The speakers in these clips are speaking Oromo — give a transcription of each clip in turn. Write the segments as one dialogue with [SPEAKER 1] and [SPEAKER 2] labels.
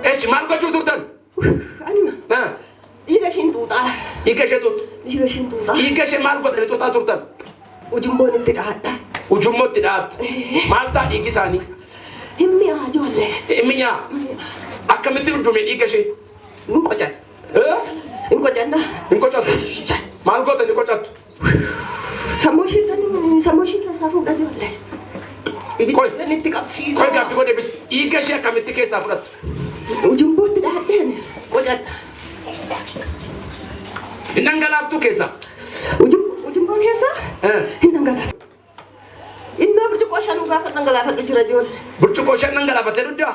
[SPEAKER 1] إيش مالك جو تورتن؟
[SPEAKER 2] أنا يكشين توتا
[SPEAKER 1] يكش توت
[SPEAKER 2] يكشين توتا
[SPEAKER 1] يكش مالك تلي توتا تورتن
[SPEAKER 2] وجنبون انتقاد
[SPEAKER 1] وجمت تدات مالتا يكساني
[SPEAKER 2] همي أجوله
[SPEAKER 1] إميا أكمل تقول يكش
[SPEAKER 2] نكوجت نكوجتنا
[SPEAKER 1] نكوجت مالك تلي نكوجت
[SPEAKER 2] سموشي كسافو أجوله
[SPEAKER 1] كوي
[SPEAKER 2] نتكاب سيسا
[SPEAKER 1] كوي كافي كوي بس يكش أكمل تكسافرت
[SPEAKER 2] وجنبون تداتين كوجت
[SPEAKER 1] نانغالاب تو كيسا
[SPEAKER 2] وجنبون كيسا نانغالاب إنه برجوك عشان وقافة نانغالاب الرجال
[SPEAKER 1] برجوك عشان نانغالاب تلودا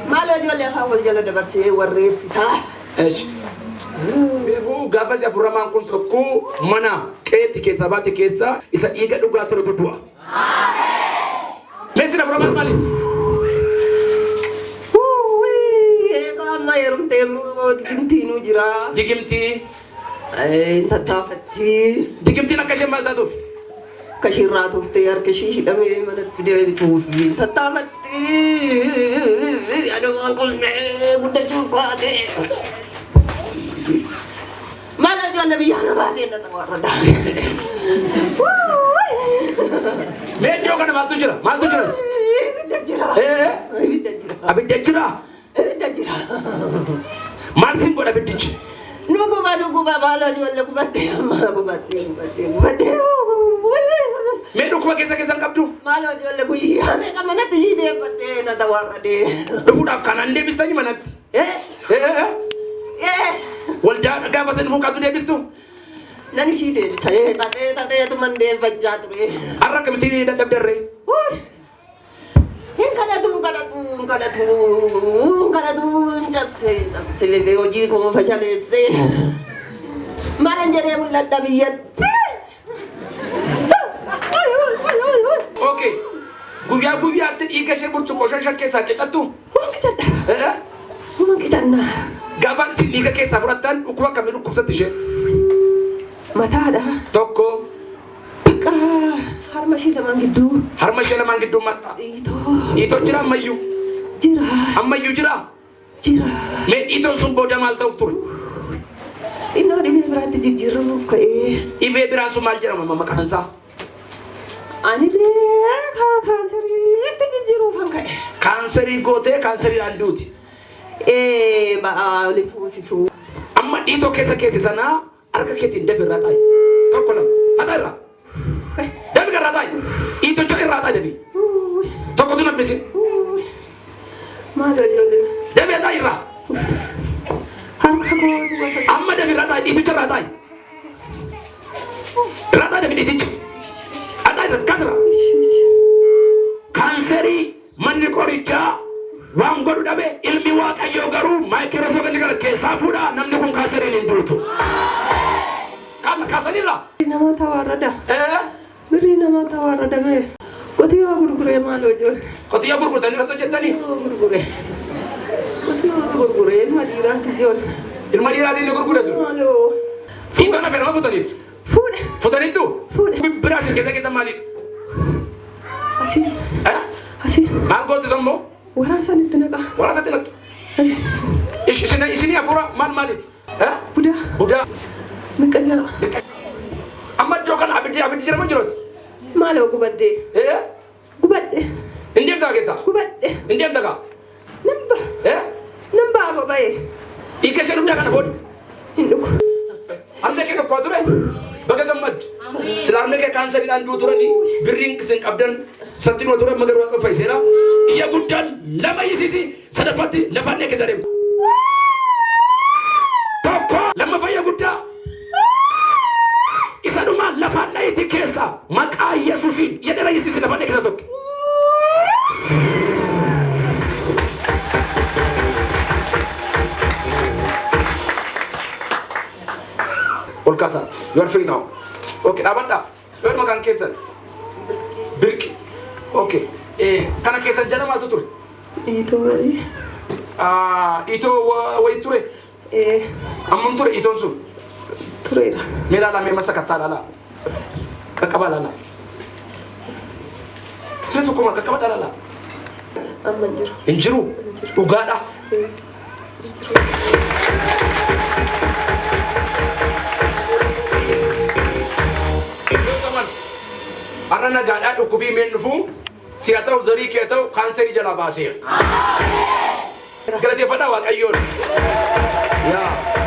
[SPEAKER 2] ما له جل يا فاول جل دبرسي وريب سيسا
[SPEAKER 1] إيش بيقول غافة سافر ما نكون سكو منا كيت كيسا بات كيسا إذا إيجا دوغا تلو تدوا مسنا فرمان مالك
[SPEAKER 2] ما يرم تيمو دقمتي نوجرا
[SPEAKER 1] دقمتي
[SPEAKER 2] انت تافتي
[SPEAKER 1] دقمتي نكشف مال تدو
[SPEAKER 2] كشيرات وفتيار كشيش دمي من التدوي بتوفي انت تافتي انا ما اقول بده شوفات ما نجي النبي انا ما زين نتورد
[SPEAKER 1] مين يوكنا ما تجرا
[SPEAKER 2] بتجرا
[SPEAKER 1] بتجرا أبي تجرا مارسين بودا بتجي
[SPEAKER 2] نوكو بالا جوال كوباتي ما كوباتي
[SPEAKER 1] مين نوكو كيسا كيسا كابتو
[SPEAKER 2] مالو جوال كوي همي كمان تجي دي بتي نتورد
[SPEAKER 1] نقول كان دي بيستني منات والجار كيف سنفو كاتو دي بيستو
[SPEAKER 2] ناني شيء دي ساي تاتي تمن دي بجات ري
[SPEAKER 1] أراك بتيري دب دري
[SPEAKER 2] kada tu jab se bebe oji ko fajale se malan jere mulla dabiyat
[SPEAKER 1] okay gubya tin ikashe burtu ko shan ke sake tattu
[SPEAKER 2] mun kitanna
[SPEAKER 1] gaban si liga ke safratan ukwa kamilu kubsatishe
[SPEAKER 2] mata da
[SPEAKER 1] tokko
[SPEAKER 2] harmashi laman giddu matta
[SPEAKER 1] ito jira mayu ammayu jira me ito sun boda mal tawftur
[SPEAKER 2] inno di bebrati jijiru ko
[SPEAKER 1] ibe bira su mal jira mama kansa
[SPEAKER 2] ani le kanseri te jijiru fanka
[SPEAKER 1] kanseri gote kanseri anduti
[SPEAKER 2] ba li fusi su
[SPEAKER 1] amma ito kesa sana arka ketin defira tay tokkolam adara Devi karatai, itu cakap ratai Devi. Toko tu nak besi.
[SPEAKER 2] Mana jole?
[SPEAKER 1] Devi ratai ra. Amma Devi ratai, itu cakap ratai. Ratai Devi itu. Ratai kasra. Kanseri manikorita. Wang garu dabe ilmi waka yogaru. Microsoft ni kalau kesafuda namni kun kanseri ni dulu. Kasa ni lah.
[SPEAKER 2] Nama tawarada. Beri nama tawarada me. Kotiya gurgure malo jol.
[SPEAKER 1] Kotiya gurgure tani rato jetani.
[SPEAKER 2] Gurgure. Kotiya gurgure madira jol.
[SPEAKER 1] Madira di gurgure su.
[SPEAKER 2] Malo.
[SPEAKER 1] Ito na ferma fotonit. Fotonit tu. Berasa kesa mali.
[SPEAKER 2] Asi.
[SPEAKER 1] Angko tu sambo.
[SPEAKER 2] Warasa ni tenaga.
[SPEAKER 1] Warasa tenaga. Isini apura malit. Buda.
[SPEAKER 2] Mikanya.
[SPEAKER 1] Amma jokan abidi jira manjuros.
[SPEAKER 2] Malo gubadde. Gubadde.
[SPEAKER 1] Indem daga kita.
[SPEAKER 2] Gubadde.
[SPEAKER 1] Indem daga.
[SPEAKER 2] Namba. Namba apa bae?
[SPEAKER 1] Ika serum daga na bod.
[SPEAKER 2] Induk.
[SPEAKER 1] Anda ke ko ture. Baga gamad. Silamne ke cancer dan du turani. Birring sen abdan satino ture magar wa faisela. Iya guddan lama yisisi sadafati lafane ke zarem. Toko lama faya gudda. Isaduma lafana iti kesa maka Yesusin yadera Yesusin lafana kesa sok. Olkasa, you are free now. Okay, abanda. You are makan kesa. Birki. Okay. Kana kesa jana mal tutur.
[SPEAKER 2] Itu wari.
[SPEAKER 1] Itu wa iture. Amun ture iton su.
[SPEAKER 2] Turera.
[SPEAKER 1] Mela la me masakata la. Kakabala la. Sesu kuma kakabala la.
[SPEAKER 2] Amma jiru.
[SPEAKER 1] Injiru. Dhugaadha. Arra nagaadhaa dhukkubii meen dhufuu si'a ta'u zarii kee ta'u kaanserii jalaa baaseera. Galateeffadhaa Waaqayyoon. Yaa.